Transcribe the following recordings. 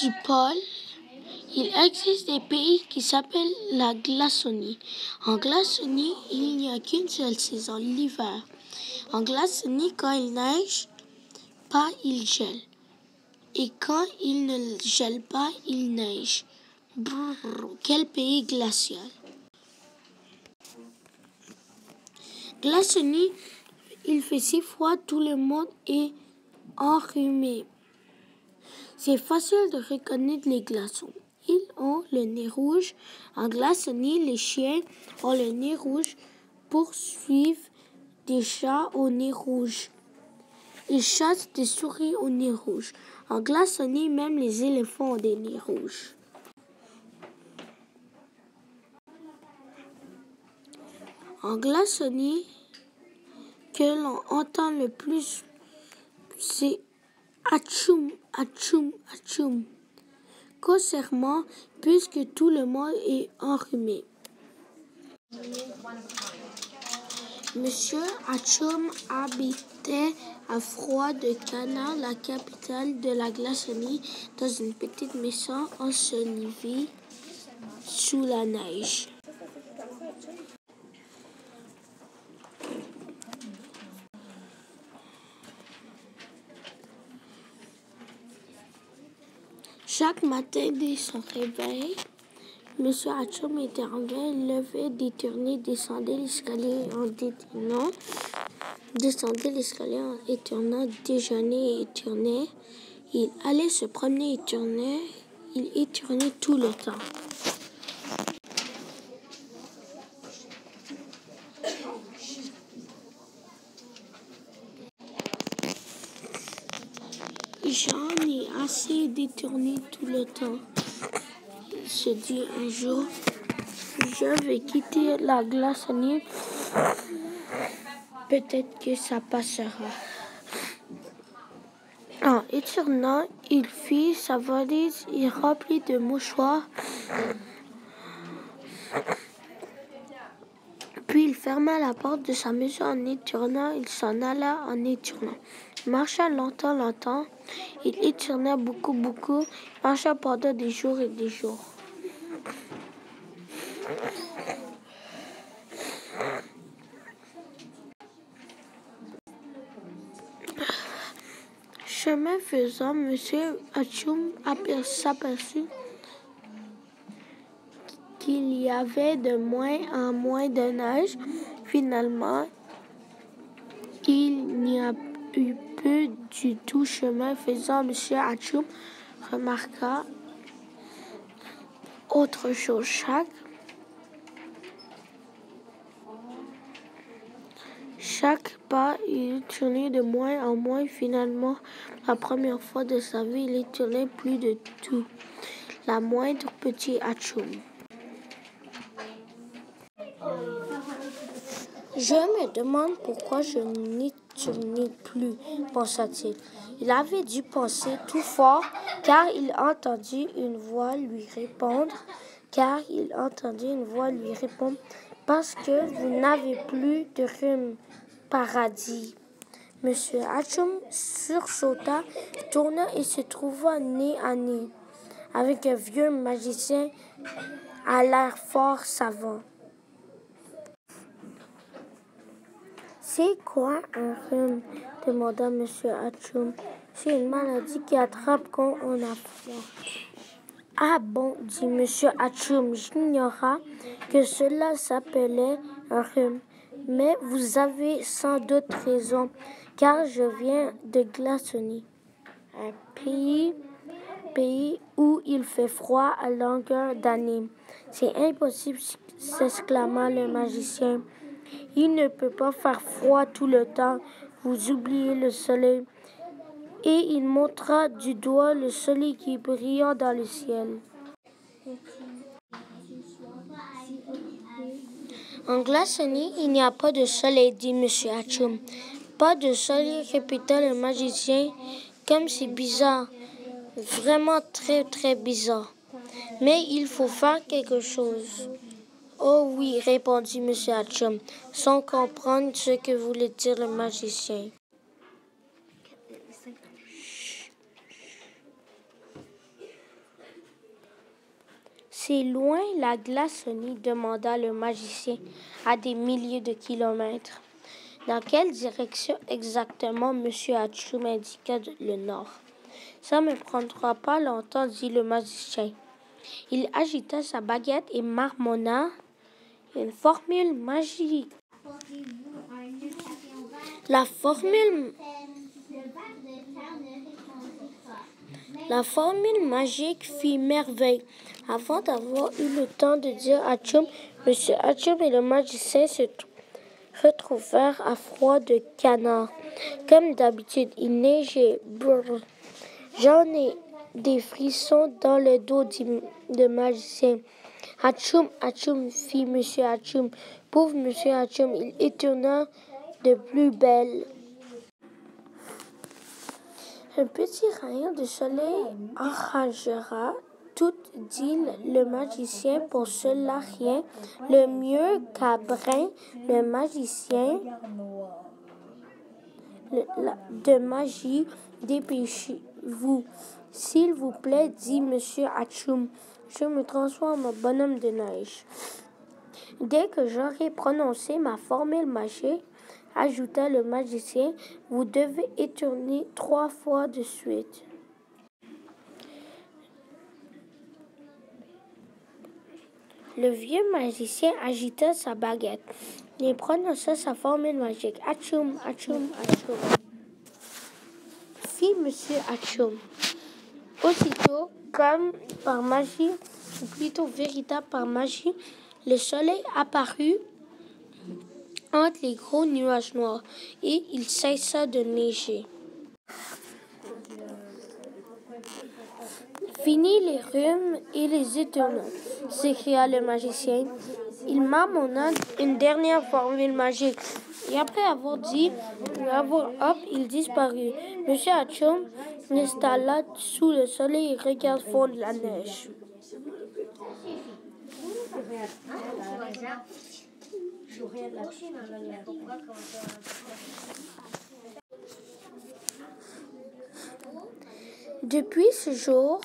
du pôle, il existe des pays qui s'appellent la Glaçonnie. En Glaçonnie, il n'y a qu'une seule saison, l'hiver. En Glaçonnie, quand il neige pas, il gèle. Et quand il ne gèle pas, il neige. Brrr, quel pays glacial! Glaçonnie, il fait si froid, tout le monde est enrhumé. C'est facile de reconnaître les glaçons. Ils ont le nez rouge. En Glaçonnie, les chiens ont le nez rouge pour suivre des chats au nez rouge. Ils chassent des souris au nez rouge. En Glaçonnie, même les éléphants ont des nez rouges. En Glaçonnie, que l'on entend le plus, c'est atchoum, atchoum, atchoum. Grossièrement, puisque tout le monde est enrhumé. Monsieur Atchoum habitait à Froid-de-Canard, la capitale de la Glaçonnie, dans une petite maison ensevelie sous la neige. Chaque matin, dès son réveil, Monsieur Atchoum était en train de lever, détourner, descendait l'escalier en détournant, descendait l'escalier en étournant, déjeunait et étournait. Il allait se promener et tournait, il étournait tout le temps. J'en ai assez d'étourner tout le temps. Il se dit un jour, je vais quitter la Glaçonnie. Peut-être que ça passera. En étournant, il fit sa valise et remplit de mouchoirs. Puis il ferma la porte de sa maison en étournant. Il s'en alla en étournant. Il marcha longtemps, longtemps. Il étourna beaucoup, beaucoup. Il marcha pendant des jours et des jours. Chemin faisant, Monsieur Atchoum s'aperçut qu'il y avait de moins en moins de neige. Finalement, il n'y a eu peu du tout. Chemin faisant, Monsieur Atchoum remarqua autre chose. Chaque pas, il tournait de moins en moins. Finalement, la première fois de sa vie, il ne tournait plus de tout. La moindre petit Atchoum. Je me demande pourquoi je n'y tournais plus, pensa-t-il. Il avait dû penser tout fort, car il entendit une voix lui répondre, parce que vous n'avez plus de rhume, paradis. Monsieur Atchoum sursauta, tourna et se trouva nez à nez avec un vieux magicien à l'air fort savant. C'est quoi un rhume? Demanda Monsieur Atchoum. C'est une maladie qui attrape quand on a froid. Ah bon, dit Monsieur Atchoum, j'ignorais que cela s'appelait un rhume. Mais vous avez sans doute raison, car je viens de Glaçonnie, un pays où il fait froid à longueur d'année. C'est impossible, s'exclama le magicien. Il ne peut pas faire froid tout le temps, vous oubliez le soleil. Et il montra du doigt le soleil qui brillait dans le ciel. En Glaçonnie, il n'y a pas de soleil, dit M. Atchoum. Pas de soleil, répéta le magicien, comme c'est bizarre. Vraiment très, très bizarre. Mais il faut faire quelque chose. Oh oui, répondit M. Atchoum, sans comprendre ce que voulait dire le magicien. C'est loin la Glaçonnie, demanda le magicien, à des milliers de kilomètres. Dans quelle direction exactement, Monsieur Hatchoum indiqua le nord. Ça ne me prendra pas longtemps, dit le magicien. Il agita sa baguette et marmonna une formule magique. La formule magique fit merveille. Avant d'avoir eu le temps de dire Hatchoum, Monsieur Hatchoum et le magicien se retrouvèrent à froid de canard. Comme d'habitude, il neigeait. Brrr. J'en ai des frissons dans le dos, dit le magicien. Hatchoum, Hatchoum, fit Monsieur Hatchoum. Pauvre Monsieur Hatchoum, il étonna de plus belle. Un petit rayon de soleil arrangera tout, dit le magicien. Pour cela, rien le mieux qu'un brin le magicien de magie. Dépêchez-vous, s'il vous plaît, dit Monsieur Hatchoum. Je me transforme en bonhomme de neige. Dès que j'aurai prononcé ma formule magique, ajouta le magicien, vous devez éternuer 3 fois de suite. Le vieux magicien agita sa baguette et prononça sa formule magique. Hatchoum, Hatchoum, Hatchoum. Fit Monsieur Hatchoum. Aussitôt, comme par magie, ou plutôt véritable par magie, le soleil apparut entre les gros nuages noirs et il cessa de neiger. Fini les rhumes et les éternuements, s'écria le magicien. Il marmonna une dernière formule magique et après avoir dit à voix haute, il disparut. Monsieur Hatchoum s'installa sous le soleil et regarda fondre la neige. Depuis ce jour,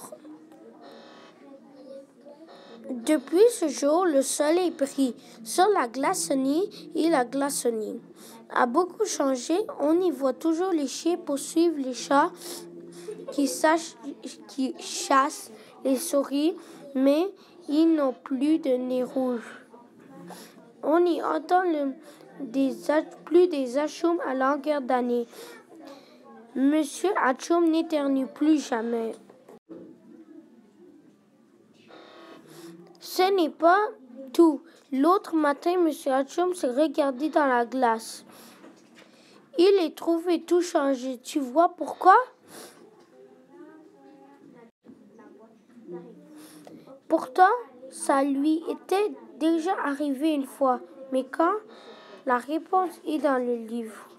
le soleil brille sur la Glaçonnie et la Glaçonnie a beaucoup changé. On y voit toujours les chiens poursuivre les chats qui chassent les souris, mais ils n'ont plus de nez rouge. On y entend plus des Hatchoum à longueur d'année. Monsieur Hatchoum n'éternue plus jamais. Ce n'est pas tout. L'autre matin, Monsieur Hatchoum s'est regardé dans la glace. Il est trouvé tout changé. Tu vois pourquoi? Pourtant, ça lui était déjà arrivé une fois. Mais quand? La réponse est dans le livre.